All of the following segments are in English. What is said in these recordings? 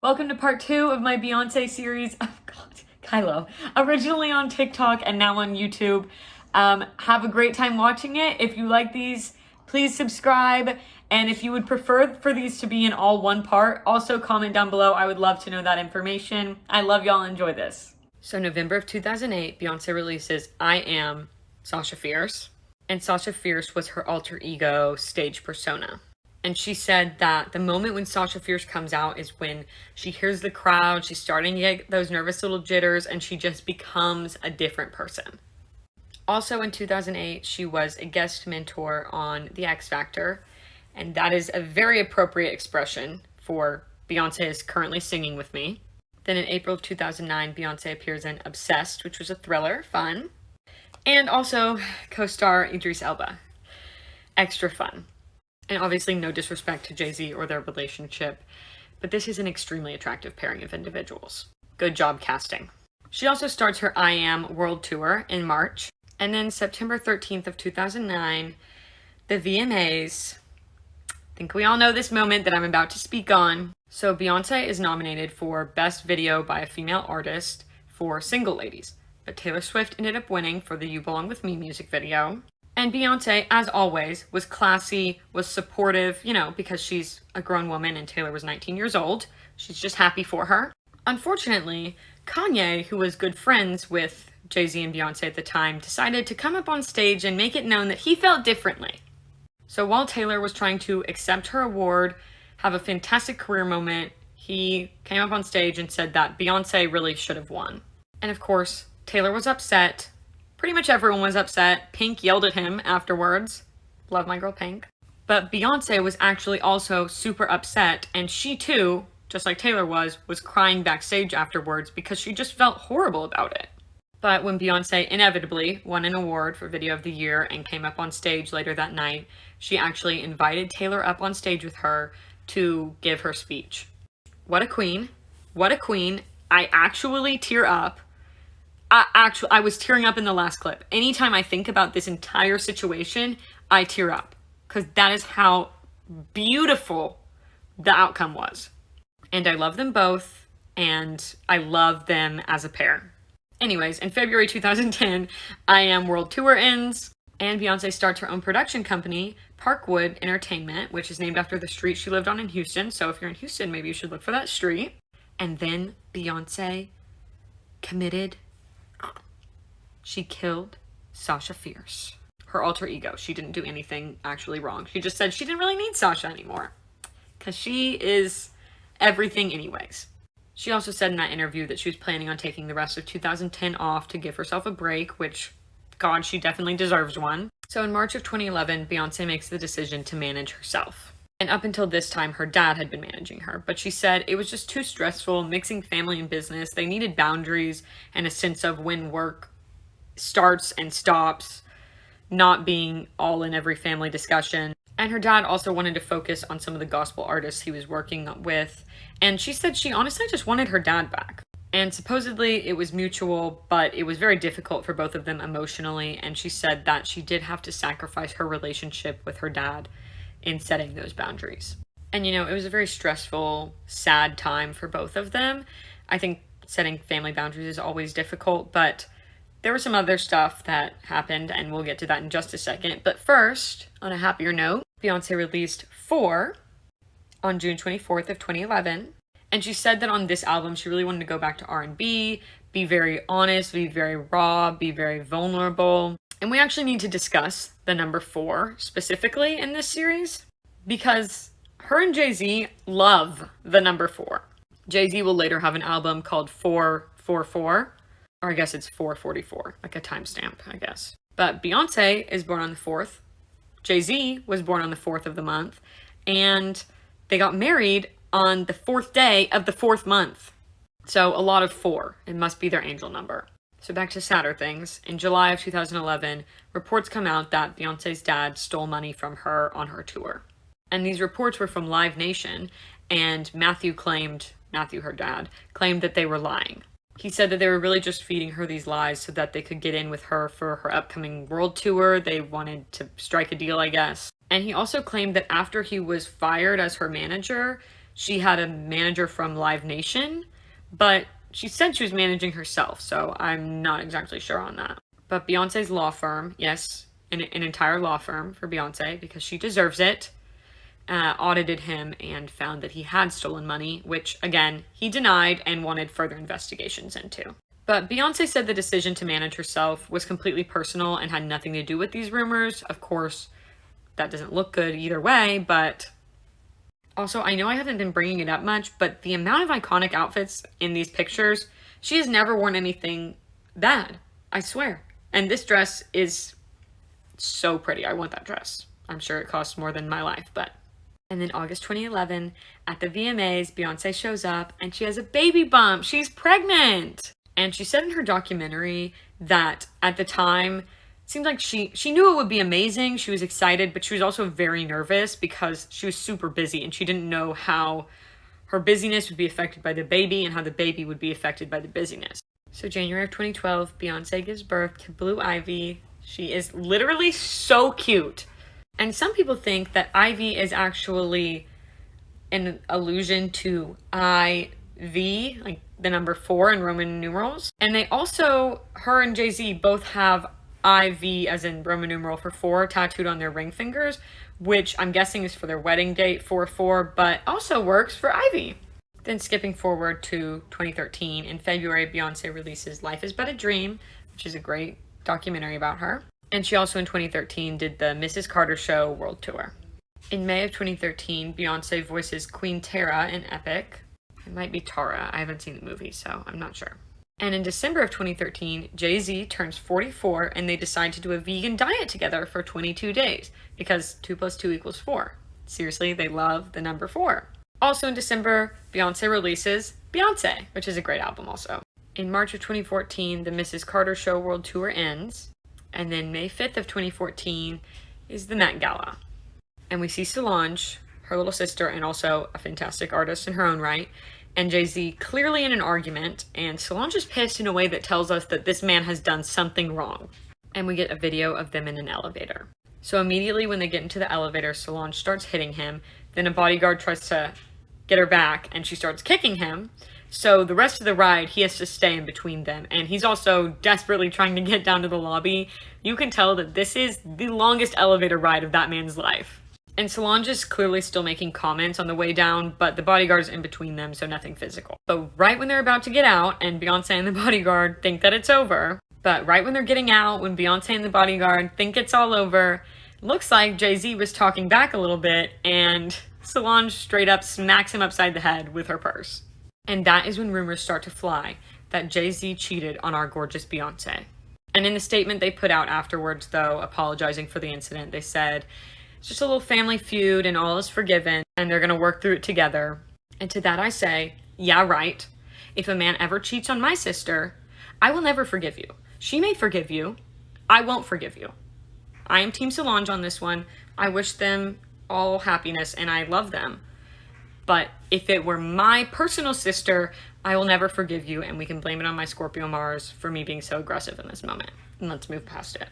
Welcome to part 2 of my Beyonce series. Oh God, Kylo. Originally on TikTok and now on YouTube. Have a great time watching it. If you like these, please subscribe. And if you would prefer for these to be in all one part, also comment down below. I would love to know that information. I love y'all. Enjoy this. So November of 2008, Beyonce releases I Am Sasha Fierce. And Sasha Fierce was her alter ego stage persona. And she said that the moment when Sasha Fierce comes out is when she hears the crowd, she's starting to get those nervous little jitters, and she just becomes a different person. Also in 2008, she was a guest mentor on The X Factor, and that is a very appropriate expression for Beyonce is currently singing with me. Then in April of 2009, Beyonce appears in Obsessed, which was a thriller, fun. And also co-star Idris Elba. Extra fun. And obviously no disrespect to Jay-Z or their relationship, but this is an extremely attractive pairing of individuals. Good job casting. She also starts her I Am World Tour in March. And then September 13th of 2009, the VMAs. I think we all know this moment that I'm about to speak on. So Beyonce is nominated for Best Video by a Female Artist for Single Ladies, but Taylor Swift ended up winning for the You Belong With Me music video. And Beyonce, as always, was classy, was supportive, because she's a grown woman and Taylor was 19 years old. She's just happy for her. Unfortunately, Kanye, who was good friends with Jay-Z and Beyonce at the time, decided to come up on stage and make it known that he felt differently. So while Taylor was trying to accept her award, have a fantastic career moment, he came up on stage and said that Beyonce really should have won. And of course, Taylor was upset. Pretty much everyone was upset. Pink yelled at him afterwards. Love my girl Pink. But Beyonce was actually also super upset, and she too, just like Taylor was crying backstage afterwards because she just felt horrible about it. But when Beyonce inevitably won an award for Video of the Year and came up on stage later that night, she actually invited Taylor up on stage with her to give her speech. What a queen. What a queen. I actually tear up. I was tearing up in the last clip. Anytime I think about this entire situation, I tear up. Because that is how beautiful the outcome was. And I love them both, and I love them as a pair. Anyways, in February 2010, I Am World Tour ends, and Beyonce starts her own production company, Parkwood Entertainment, which is named after the street she lived on in Houston. So if you're in Houston, maybe you should look for that street. And then Beyonce committed. She killed Sasha Fierce, her alter ego. She didn't do anything actually wrong. She just said she didn't really need Sasha anymore because she is everything anyways. She also said in that interview that she was planning on taking the rest of 2010 off to give herself a break, which, God, she definitely deserves one. So in March of 2011, Beyonce makes the decision to manage herself. And up until this time, her dad had been managing her, but she said it was just too stressful mixing family and business. They needed boundaries and a sense of when work starts and stops, not being all in every family discussion. And her dad also wanted to focus on some of the gospel artists he was working with. And she said she honestly just wanted her dad back. And supposedly it was mutual, but it was very difficult for both of them emotionally. And she said that she did have to sacrifice her relationship with her dad in setting those boundaries. And it was a very stressful, sad time for both of them. I think setting family boundaries is always difficult, but there was some other stuff that happened, and we'll get to that in just a second. But first, on a happier note, Beyonce released 4 on June 24th of 2011. And she said that on this album, she really wanted to go back to R&B, be very honest, be very raw, be very vulnerable. And we actually need to discuss the number 4 specifically in this series because her and Jay-Z love the number 4. Jay-Z will later have an album called 444. Or I guess it's 444, like a timestamp, I guess. But Beyonce is born on the 4th. Jay-Z was born on the 4th of the month. And they got married on the 4th day of the 4th month. So a lot of 4. It must be their angel number. So back to sadder things. In July of 2011, reports come out that Beyonce's dad stole money from her on her tour. And these reports were from Live Nation. And Matthew, her dad, claimed that they were lying. He said that they were really just feeding her these lies so that they could get in with her for her upcoming world tour. They wanted to strike a deal, I guess. And he also claimed that after he was fired as her manager, she had a manager from Live Nation, but she said she was managing herself, so I'm not exactly sure on that. But Beyonce's law firm, yes, an entire law firm for Beyonce, because she deserves it, audited him and found that he had stolen money, which, again, he denied and wanted further investigations into. But Beyonce said the decision to manage herself was completely personal and had nothing to do with these rumors. Of course, that doesn't look good either way, but also, I know I haven't been bringing it up much, but the amount of iconic outfits in these pictures, she has never worn anything bad, I swear. And this dress is so pretty. I want that dress. I'm sure it costs more than my life, but... And then August 2011, at the VMAs, Beyonce shows up and she has a baby bump. She's pregnant! And she said in her documentary that at the time, it seemed like she knew it would be amazing. She was excited, but she was also very nervous because she was super busy and she didn't know how her busyness would be affected by the baby and how the baby would be affected by the busyness. So January of 2012, Beyonce gives birth to Blue Ivy. She is literally so cute. And some people think that Ivy is actually an allusion to IV, like the number 4 in Roman numerals. And they also, her and Jay-Z both have IV as in Roman numeral for 4 tattooed on their ring fingers, which I'm guessing is for their wedding date, 4/4, but also works for Ivy. Then skipping forward to 2013, in February, Beyonce releases Life is But a Dream, which is a great documentary about her. And she also in 2013 did the Mrs. Carter Show World Tour. In May of 2013, Beyonce voices Queen Tara in Epic. It might be Tara. I haven't seen the movie, so I'm not sure. And in December of 2013, Jay-Z turns 44 and they decide to do a vegan diet together for 22 days because 2 + 2 = 4. Seriously, they love the number 4. Also in December, Beyonce releases Beyonce, which is a great album also. In March of 2014, the Mrs. Carter Show World Tour ends. And then May 5th of 2014 is the Met Gala. And we see Solange, her little sister, and also a fantastic artist in her own right, and Jay-Z clearly in an argument, and Solange is pissed in a way that tells us that this man has done something wrong. And we get a video of them in an elevator. So immediately when they get into the elevator, Solange starts hitting him, then a bodyguard tries to get her back, and she starts kicking him. So the rest of the ride, he has to stay in between them. And he's also desperately trying to get down to the lobby. You can tell that this is the longest elevator ride of that man's life. And Solange is clearly still making comments on the way down, but the bodyguard's in between them, so nothing physical. But right when they're about to get out, and Beyonce and the bodyguard think that it's over, but right when they're getting out, when Beyonce and the bodyguard think it's all over, looks like Jay-Z was talking back a little bit, and Solange straight up smacks him upside the head with her purse. And that is when rumors start to fly that Jay-Z cheated on our gorgeous Beyonce. And in the statement they put out afterwards, though, apologizing for the incident, they said, it's just a little family feud and all is forgiven and they're going to work through it together. And to that I say, yeah, right. If a man ever cheats on my sister, I will never forgive you. She may forgive you. I won't forgive you. I am Team Solange on this one. I wish them all happiness and I love them. But if it were my personal sister, I will never forgive you, and we can blame it on my Scorpio Mars for me being so aggressive in this moment. And let's move past it.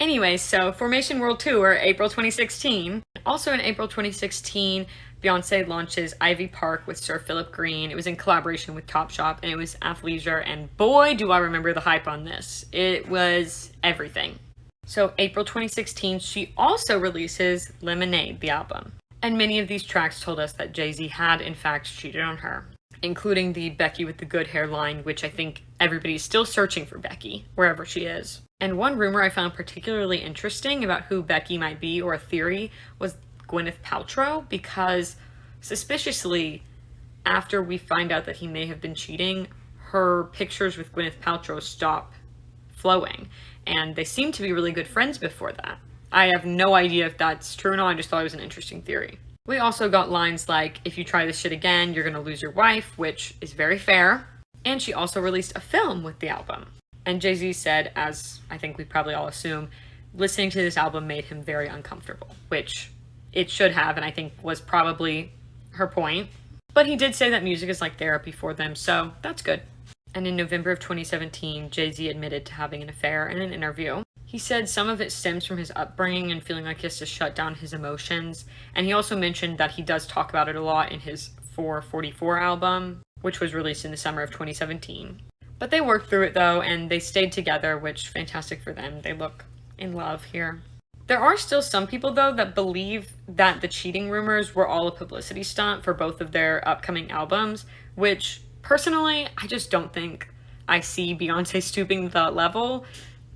Anyway, so Formation World Tour, April 2016. Also in April 2016, Beyonce launches Ivy Park with Sir Philip Green. It was in collaboration with Topshop, and it was athleisure, and boy, do I remember the hype on this. It was everything. So April 2016, she also releases Lemonade, the album. And many of these tracks told us that Jay-Z had, in fact, cheated on her, including the Becky with the good hair line, which I think everybody's still searching for Becky, wherever she is. And one rumor I found particularly interesting about who Becky might be, or a theory, was Gwyneth Paltrow, because suspiciously, after we find out that he may have been cheating, her pictures with Gwyneth Paltrow stop flowing, and they seem to be really good friends before that. I have no idea if that's true or not, I just thought it was an interesting theory. We also got lines like, if you try this shit again, you're gonna lose your wife, which is very fair. And she also released a film with the album. And Jay-Z said, as I think we probably all assume, listening to this album made him very uncomfortable, which it should have, and I think was probably her point. But he did say that music is like therapy for them, so that's good. And in November of 2017, Jay-Z admitted to having an affair in an interview. He said some of it stems from his upbringing and feeling like he has to shut down his emotions. And he also mentioned that he does talk about it a lot in his 4444 album, which was released in the summer of 2017. But they worked through it though, and they stayed together, which fantastic for them. They look in love here. There are still some people though that believe that the cheating rumors were all a publicity stunt for both of their upcoming albums, which personally, I just don't think I see Beyonce stooping to that level,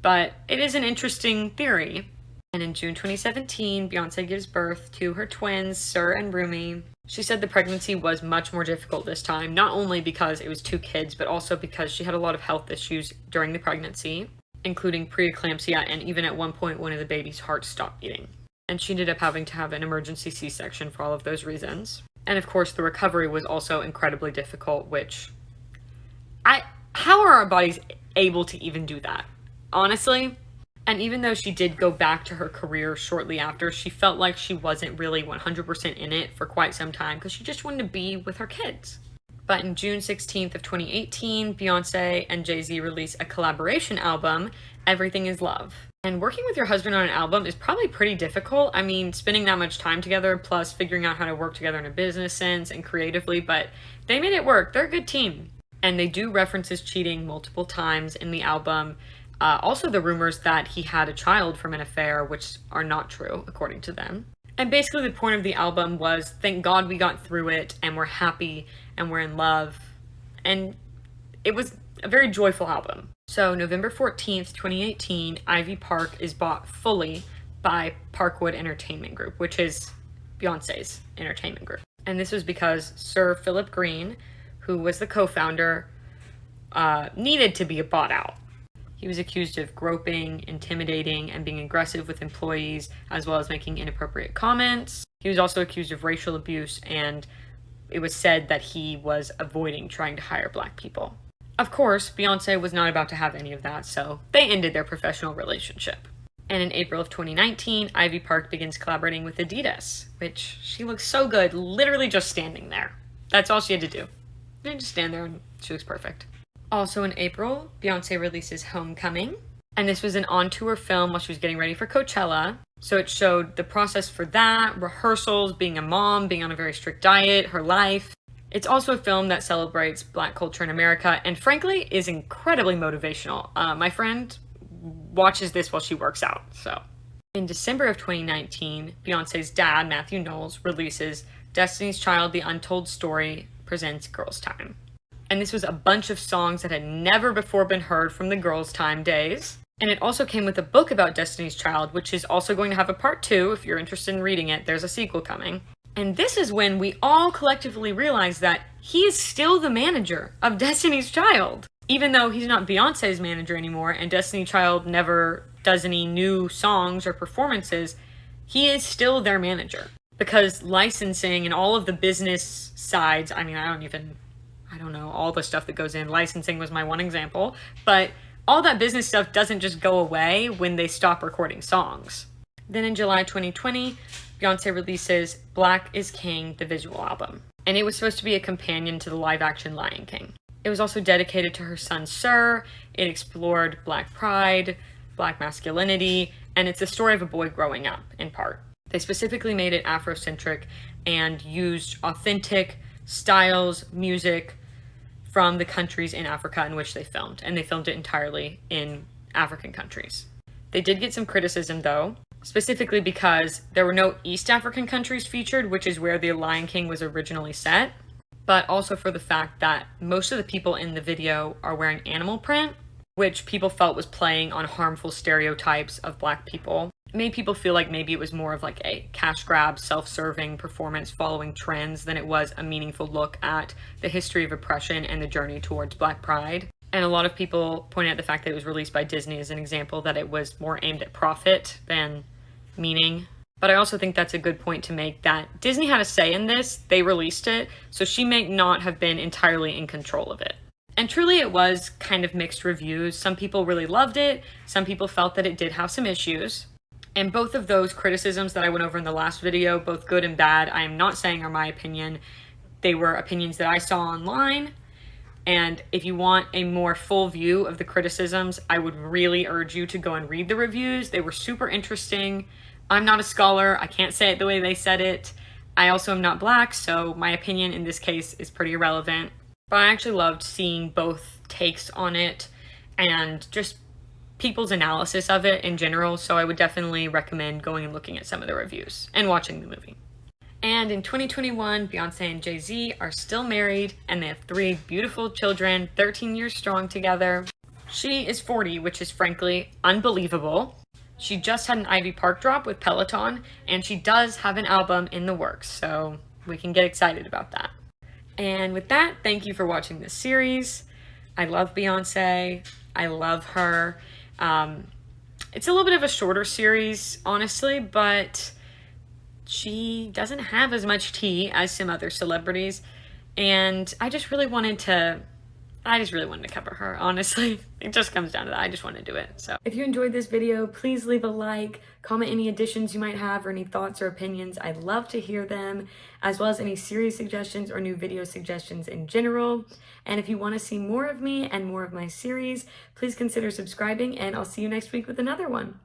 but it is an interesting theory. And in June 2017, Beyonce gives birth to her twins, Sir and Rumi. She said the pregnancy was much more difficult this time, not only because it was 2 kids, but also because she had a lot of health issues during the pregnancy, including preeclampsia, and even at one point, one of the baby's hearts stopped beating. And she ended up having to have an emergency C-section for all of those reasons. And of course, the recovery was also incredibly difficult, which how are our bodies able to even do that? Honestly. And even though she did go back to her career shortly after, she felt like she wasn't really 100% in it for quite some time because she just wanted to be with her kids. But in June 16th of 2018, Beyonce and Jay-Z released a collaboration album, Everything Is Love. And working with your husband on an album is probably pretty difficult. I mean, spending that much time together, plus figuring out how to work together in a business sense and creatively, but they made it work. They're a good team. And they do reference his cheating multiple times in the album. Also the rumors that he had a child from an affair, which are not true, according to them. And basically the point of the album was, thank God we got through it, and we're happy, and we're in love. And it was a very joyful album. So November 14th, 2018, Ivy Park is bought fully by Parkwood Entertainment Group, which is Beyonce's entertainment group. And this was because Sir Philip Green, who was the co-founder, needed to be bought out. He was accused of groping, intimidating, and being aggressive with employees, as well as making inappropriate comments. He was also accused of racial abuse, and it was said that he was avoiding trying to hire Black people. Of course, Beyonce was not about to have any of that, so they ended their professional relationship. And in April of 2019, Ivy Park begins collaborating with Adidas, which she looks so good, literally just standing there. That's all she had to do. Just stand there and she looks perfect. Also in April, Beyonce releases Homecoming, and this was an on-tour film while she was getting ready for Coachella. So it showed the process for that, rehearsals, being a mom, being on a very strict diet, her life. It's also a film that celebrates Black culture in America, and frankly, is incredibly motivational. My friend watches this while she works out, so. In December of 2019, Beyonce's dad, Matthew Knowles, releases Destiny's Child, The Untold Story presents Girls' Time. And this was a bunch of songs that had never before been heard from the Girls' Time days. And it also came with a book about Destiny's Child, which is also going to have a part 2. If you're interested in reading it, there's a sequel coming. And this is when we all collectively realized that he is still the manager of Destiny's Child. Even though he's not Beyonce's manager anymore, and Destiny's Child never does any new songs or performances, he is still their manager. Because licensing and all of the business sides, I mean, I don't know, all the stuff that goes in. Licensing was my one example, but all that business stuff doesn't just go away when they stop recording songs. Then in July 2020, Beyonce releases Black is King, the visual album. And it was supposed to be a companion to the live-action Lion King. It was also dedicated to her son, Sir. It explored Black pride, Black masculinity, and it's a story of a boy growing up, in part. They specifically made it Afrocentric and used authentic styles, music, from the countries in Africa in which they filmed, and they filmed it entirely in African countries. They did get some criticism though, specifically because there were no East African countries featured, which is where the Lion King was originally set, but also for the fact that most of the people in the video are wearing animal print, which people felt was playing on harmful stereotypes of Black people. It made people feel like maybe it was more of like a cash grab, self-serving performance following trends than it was a meaningful look at the history of oppression and the journey towards Black pride. And a lot of people pointed out the fact that it was released by Disney as an example, that it was more aimed at profit than meaning. But I also think that's a good point to make, that Disney had a say in this, they released it, so she may not have been entirely in control of it. And truly it was kind of mixed reviews. Some people really loved it, some people felt that it did have some issues. And both of those criticisms that I went over in the last video, both good and bad, I am not saying are my opinion. They were opinions that I saw online. And if you want a more full view of the criticisms, I would really urge you to go and read the reviews. They were super interesting. I'm not a scholar. I can't say it the way they said it. I also am not Black, so my opinion in this case is pretty irrelevant. But I actually loved seeing both takes on it and just people's analysis of it in general, so I would definitely recommend going and looking at some of the reviews and watching the movie. And in 2021, Beyonce and Jay-Z are still married, and they have 3 beautiful children, 13 years strong together. She is 40, which is frankly unbelievable. She just had an Ivy Park drop with Peloton, and she does have an album in the works, so we can get excited about that. And with that, thank you for watching this series. I love Beyonce. I love her. It's a little bit of a shorter series, honestly, but she doesn't have as much tea as some other celebrities, and I just really wanted to cover her, honestly. It just comes down to that. I just want to do it. So if you enjoyed this video, please leave a like, comment any additions you might have or any thoughts or opinions. I'd love to hear them, as well as any series suggestions or new video suggestions in general. And if you want to see more of me and more of my series, please consider subscribing, and I'll see you next week with another one.